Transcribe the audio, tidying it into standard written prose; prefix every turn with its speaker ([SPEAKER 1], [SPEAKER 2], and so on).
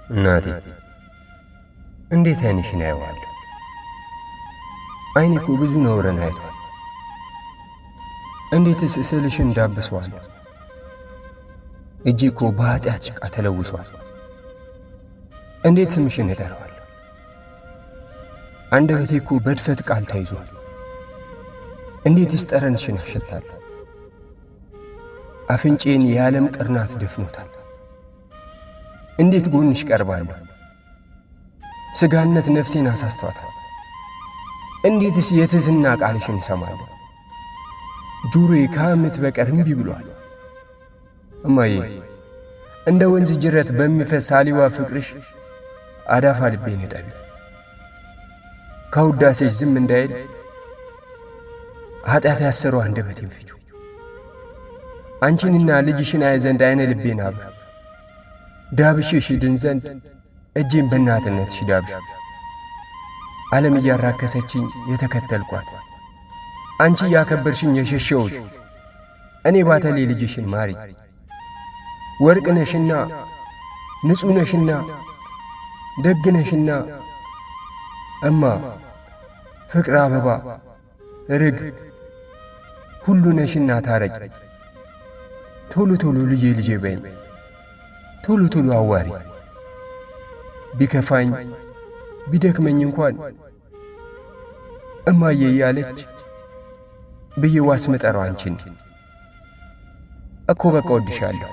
[SPEAKER 1] እናቴ እንዴት ዓይንሽን ያየዋል? ዓይኔ እኮ ብዙ ነውርን አይቷል። እንዴትስ ስዕልሽን ዳብሷል? እጄ እኮ በኃጢአት ጭቃ ተለውሷል። እንዴት ስምሽን እጠራዋለሁ? አንደበቴ እኮ በድፈት ቃል ተይዟል። እንዴትስ ጠረንሽን አሸታለሁ? አፍንጬን የዓለም ቅርናት ደፍኖታል። እንዴት ጎንሽ ቀርባለሁ? ሥጋነት ነፍሴን አሳስቷታል። እንዴትስ የትሕትና ቃልሽን እሰማለሁ? ጆሮዬ ከዓመት በቀር እምቢ ብሏል። እማዬ እንደ ወንዝ ጅረት በሚፈስ አሊዋ ፍቅርሽ አዳፋ ልቤን እጠቢ። ከውዳሴሽ ዝም እንዳይል ኃጢአት ያሰረው አንደበቴን ፍቹ። አንቺንና ልጅሽን አይ ዘንድ ዓይነ ልቤን አብ ዳብሽሽ ድን ዘንድ እጄን በእናትነትሽ ዳብሽ። ዓለም እያራከሰችኝ የተከተልኳት አንቺ እያከበርሽኝ የሸሸውሽ እኔ ባተሌ ልጅሽን ማሪ። ወርቅ ነሽና ንጹሕ ነሽና ደግ ነሽና እማ ፍቅር አበባ ርግ ሁሉ ነሽና ታረቂ። ቶሎ ቶሎ ልጄ ልጄ በይኝ፣ ቶሎ ቶሎ አዋሪ። ቢከፋኝ ቢደክመኝ እንኳን እማዬ እያለች ብዬ ዋስ መጠራው አንቺን እኮ በቃ ወድሻለሁ።